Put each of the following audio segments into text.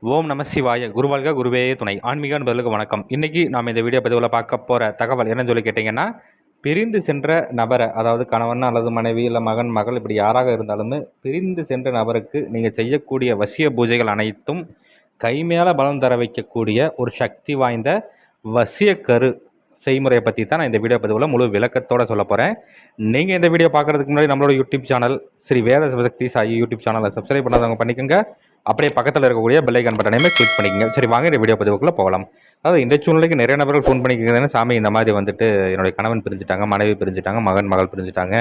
ஓம் நம சிவாய குருவாழ்க குருவே துணை ஆன்மீக நண்பர்களுக்கு வணக்கம். இன்றைக்கி நாம் இந்த வீடியோ பதிவில் பார்க்க போகிற தகவல் என்னன்னு சொல்லி கேட்டிங்கன்னா, பிரிந்து சென்ற நபரை, அதாவது கணவன் அல்லது மனைவி இல்லை மகன் மகள் இப்படி யாராக இருந்தாலுமே பிரிந்து சென்ற நபருக்கு நீங்கள் செய்யக்கூடிய வசிய பூஜைகள் அனைத்தும் கைமேலே பலம் தர வைக்கக்கூடிய ஒரு சக்தி வாய்ந்த வசிய கரு செய்முறையை பற்றி தான் நான் இந்த வீடியோ பதிவில் முழு விளக்கத்தோடு சொல்ல போகிறேன். நீங்கள் இந்த வீடியோ பார்க்குறதுக்கு முன்னாடி நம்மளோட யூடியூப் சேனல் ஸ்ரீ வேத சிவசக்தி சாயி யூடியூப் சேனலை சப்ஸ்கிரைப் பண்ணாதவங்க பண்ணிக்கோங்க. அப்படியே பக்கத்தில் இருக்கக்கூடிய பெல் ஐக்கான் பட்டனையுமே கிளிக் பண்ணிக்கங்க. சரி, வாங்க இந்த வீடியோ பதிவுக்குள்ளே போகலாம். அதாவது இந்த சூழ்நிலைக்கு நிறைய நபர்கள் ஃபோன் பண்ணிக்கிறதுனா, சாமி இந்த மாதிரி வந்துட்டு என்னுடைய கணவன் பிரிஞ்சுட்டாங்க, மனைவி பிரிஞ்சுட்டாங்க, மகள் பிரிஞ்சுட்டாங்க,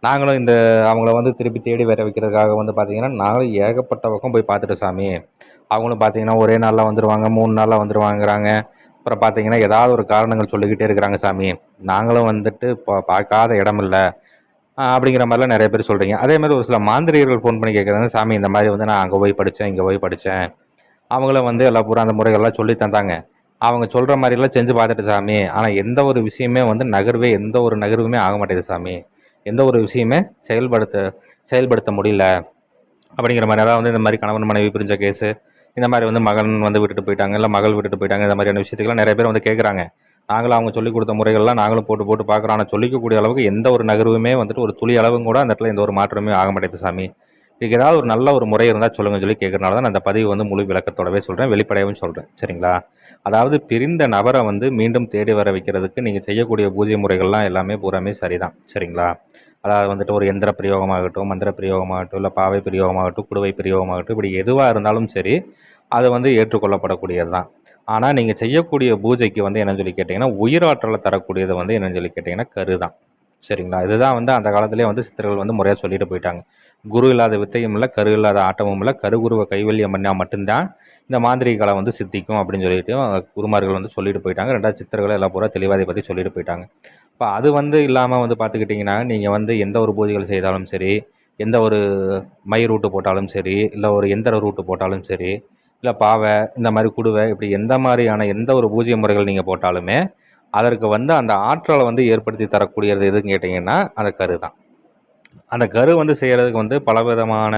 நாங்களும் அவங்கள திருப்பி தேடி வர வைக்கிறதுக்காக பார்த்தீங்கன்னா நாங்களும் ஏகப்பட்ட பக்கம் போய் பார்த்துட்டு சாமி, அவங்களும் பார்த்தீங்கன்னா ஒரே நாளில் வந்துடுவாங்க, 3 நாளில் வந்துடுவாங்கிறாங்க. அப்புறம் பார்த்தீங்கன்னா ஏதாவது ஒரு காரணங்கள் சொல்லிக்கிட்டே இருக்கிறாங்க சாமி, நாங்களும் இப்போ பார்க்காத இடம் இல்லை அப்படிங்கிற மாதிரிலாம் நிறைய பேர் சொல்கிறீங்க. அதே மாதிரி ஒரு சில மாந்திரிகர்கள் ஃபோன் பண்ணி கேட்குறாங்க, சாமி இந்த மாதிரி நான் அங்கே போய் படித்தேன், இங்கே போய் படித்தேன், அவங்களும் எல்லா பூரா அந்த முறைகள்லாம் சொல்லி தந்தாங்க, அவங்க சொல்கிற மாதிரிலாம் செஞ்சு பார்த்துட்டு சாமி, ஆனால் எந்த ஒரு விஷயமே எந்த ஒரு நகர்வுமே ஆக மாட்டேங்குது சாமி, எந்த ஒரு விஷயமே செயல்படுத்த முடியல அப்படிங்கிற மாதிரி. அதாவது இந்த மாதிரி கணவன் மனைவி பிரிஞ்ச கேஸு, இந்த மாதிரி மகன் விட்டுட்டு போயிட்டாங்க, இல்லை மகள் விட்டுட்டு போயிட்டாங்க, இந்த மாதிரியான விஷயத்துக்கெல்லாம் நிறைய பேர் கேட்குறாங்க. நாங்களும் அவங்க சொல்லிக் கொடுத்த முறைகள்லாம் நாங்களும் போட்டு பார்க்குறோம். ஆனால் சொல்லிக்கக்கூடிய அளவுக்கு எந்த ஒரு நகர்வுமே ஒரு துளி அளவும் கூட அந்த இடத்துல எந்த ஒரு மாற்றமே ஆக மாட்டேங்குது சாமி. இதுக்கு ஏதாவது ஒரு நல்ல ஒரு முறை இருந்தால் சொல்லுங்கன்னு சொல்லி கேட்குறனால தான் நான் அந்த பதிவு முழு விளக்கத்தோடவே சொல்கிறேன், வெளிப்படையாகவும் சொல்கிறேன். சரிங்களா? அதாவது பிரிந்த நபரை மீண்டும் தேடி வர வைக்கிறதுக்கு நீங்கள் செய்யக்கூடிய பூஜை முறைகள்லாம் எல்லாமே பூராமே சரிதான். சரிங்களா? அதாவது ஒரு எந்திர பிரயோகமாகட்டும், மந்திர பிரயோகமாகட்டும், இல்லை பாவை பிரயோகமாகட்டும், குடுவை பிரயோகமாகட்டும், இப்படி எதுவாக இருந்தாலும் சரி, அது ஏற்றுக்கொள்ளப்படக்கூடியது தான். ஆனால் நீங்கள் செய்யக்கூடிய பூஜைக்கு என்னன்னு சொல்லி கேட்டிங்கன்னா, உயிராற்றலை தரக்கூடியது என்னன்னு சொல்லி கேட்டிங்கன்னா கரு தான். சரிங்களா? இதுதான் அந்த காலத்திலே சித்தர்கள் முறையாக சொல்லிட்டு போயிட்டாங்க. குரு இல்லாத வித்தையும் இல்லை, கரு இல்லாத ஆட்டமும் இல்லை, கருகுருவை கைவல்யம் பண்ணால் மட்டும்தான் இந்த மாந்திரிக கலை சித்திக்கும் அப்படின்னு சொல்லிட்டு குருமார்கள் சொல்லிட்டு போயிட்டாங்க. 2 சித்தர்கள் எல்லாம் பூரா தெளிவாக இதை பற்றி சொல்லிட்டு போயிட்டாங்க. இப்போ அது இல்லாமல் பார்த்துக்கிட்டிங்கன்னா, நீங்கள் எந்த ஒரு பூஜைகள் செய்தாலும் சரி, எந்த ஒரு மை ரூட்டு போட்டாலும் சரி, இல்லை ஒரு எந்திர ரூட்டு போட்டாலும் சரி, இல்லை பாவை, இந்த மாதிரி குடுவை, இப்படி எந்த மாதிரியான எந்த ஒரு பூஜை முறைகள் நீங்கள் போட்டாலுமே அதற்கு அந்த ஆற்றலை ஏற்படுத்தி தரக்கூடியது எதுன்னு கேட்டிங்கன்னா அந்த கரு தான். அந்த கரு செய்கிறதுக்கு பலவிதமான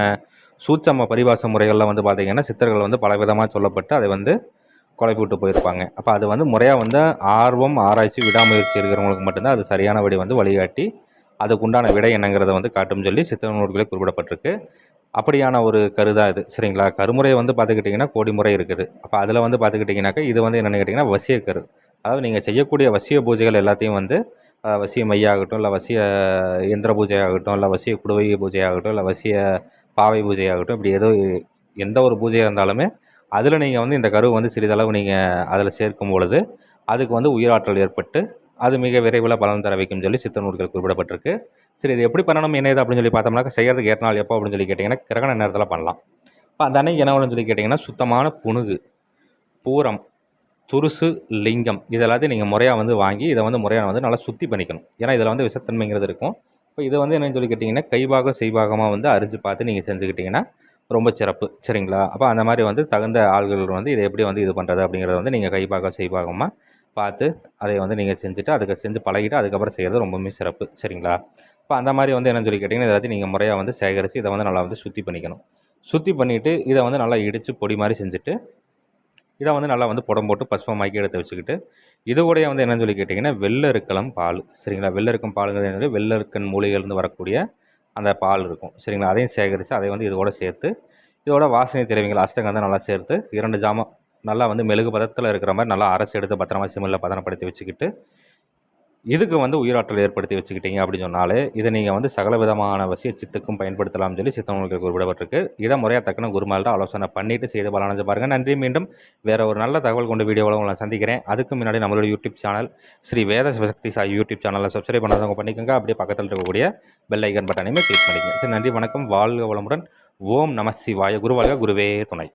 சூட்சம பரிபாச முறைகளில் பார்த்திங்கன்னா சித்தர்கள் பலவிதமாக சொல்லப்பட்டு அதை குழப்பி விட்டு போயிருப்பாங்க. அப்போ அது முறையாக ஆர்வம், ஆராய்ச்சி, விடாமுயற்சி இருக்கிறவங்களுக்கு மட்டும்தான் அது சரியான வழிகாட்டி அதுக்குண்டான விடை என்னங்கிறத காட்டும் சொல்லி சித்த நூல்களே குறிப்பிடப்பட்டிருக்கு. அப்படியான ஒரு கரு தான் இது. சரிங்களா? கருமுறை பார்த்துக்கிட்டிங்கன்னா கோடி முறை இருக்குது. அப்போ அதில் பார்த்துக்கிட்டிங்கனாக்கா இது என்னென்னு கேட்டிங்கன்னா வசிய கரு. அதாவது நீங்கள் செய்யக்கூடிய வசிய பூஜைகள் எல்லாத்தையும் வசிய மையாகட்டும், இல்லை வசிய எந்திர பூஜையாகட்டும், இல்லை வசிய குடுவை பூஜையாகட்டும், இல்லை வசிய பாவை பூஜையாகட்டும், இப்படி எந்த ஒரு பூஜையாக இருந்தாலுமே அதில் நீங்கள் இந்த கரு சிறிதளவு நீங்கள் அதில் சேர்க்கும் பொழுது அதுக்கு உயிராற்றல் ஏற்பட்டு அது மிக விரைவில் பலன் தர வைக்கும் சொல்லி சித்த நூல்கள் குறிப்பிடப்பட்டிருக்கு. சரி, இது எப்படி பண்ணணும் என்ன இது அப்படின்னு சொல்லி பார்த்தோம்னாக்கா, செய்கிறதுக்கு ஏற்ற நாள் எப்போ அப்படின்னு சொல்லி கேட்டிங்கன்னா கிரகண நேரத்தில் பண்ணலாம். இப்போ அந்த அன்னைக்கு என்ன சொல்லி கேட்டிங்கன்னா, சுத்தமான புணுகு, பூரம், துருசு, லிங்கம் இது எல்லாத்தையும் நீங்கள் முறையாக வாங்கி இதை முறையாக நல்லா சுத்தி பண்ணிக்கணும். ஏன்னா இதில் விஷத்தன்மைங்கிறது இருக்கும். இப்போ இதை என்னன்னு சொல்லி கேட்டிங்கன்னா கைபாகம் செய்பாகமாக அரிஞ்சு பார்த்து நீங்கள் செஞ்சுக்கிட்டிங்கன்னா ரொம்ப சிறப்பு. சரிங்களா? அப்போ அந்த மாதிரி தகுந்த ஆள்கள் இதை எப்படி இது பண்ணுறது அப்படிங்கிறத நீங்கள் கைபாகம் செய்பாகமாக பார்த்து அதை நீங்கள் செஞ்சுட்டு அதுக்கு செஞ்சு பழகிட்டு அதுக்கப்புறம் செய்கிறது ரொம்பவுமே சிறப்பு. சரிங்களா? இப்போ அந்த மாதிரி என்னன்னு சொல்லி கேட்டிங்கன்னா எல்லாத்தையும் நீங்கள் முறையாக சேகரித்து இதை நல்லா சுத்தி பண்ணிக்கணும். சுத்தி பண்ணிவிட்டு இதை நல்லா இடித்து பொடி மாதிரி செஞ்சுட்டு இதை நல்லா புடம் போட்டு பசுபமாக்கி எடுத்து வச்சுக்கிட்டு இது கூட என்னன்னு சொல்லி கேட்டிங்கன்னா வெள்ளெருக்கலாம் பால். சரிங்களா? வெள்ளெருக்கம் பாலுங்கிறது என்னது, வெள்ளெருக்கன் மூலிகையிலேருந்து வரக்கூடிய அந்த பால் இருக்கும். சரிங்களா? அதையும் சேகரித்து அதை இது கூட சேர்த்து இதோட வாசனை திரவியங்கள் அஷ்டகந்தம் நல்லா சேர்த்து 2 ஜாமம் நல்லா மெழுகு பதத்தில் இருக்கிற மாதிரி நல்லா அரைச்சி எடுத்து பத்திரமா சிமிழில் பதனப்படுத்தி வச்சுக்கிட்டு இதுக்கு உயிராற்றல் ஏற்படுத்தி வச்சுக்கிட்டீங்க அப்படின்னு சொன்னாலே இதை நீங்கள் சகல விதமான வசிய சித்துக்கும் பயன்படுத்தலாம்னு சொல்லி சித்த நூல்களுக்கு குறிப்பிடப்பட்டிருக்கு. இதை முறையாக தக்கன குருமால்கிட்ட ஆலோசனை பண்ணிவிட்டு செய்து பலனஞ்சு பாருங்கள். நன்றி. மீண்டும் வேறு ஒரு நல்ல தகவல் கொண்ட வீடியோவில் உங்களை சந்திக்கிறேன். அதுக்கு முன்னாடி நம்மளோட யூடியூப் சேனல் ஸ்ரீ வேத சிவசக்தி சாய் யூடியூப் சேனலில் சப்ஸ்கிரைப் பண்ணாதவங்க பண்ணிக்கோங்க. அப்படியே பக்கத்தில் இருக்கக்கூடிய பெல் ஐக்கன் பட்டனையுமே கிளிக் பண்ணிக்கோங்க. சரி, நன்றி, வணக்கம், வாழ்க வளமுடன். ஓம் நம சிவாய. குருவாழ்க குருவே துணை.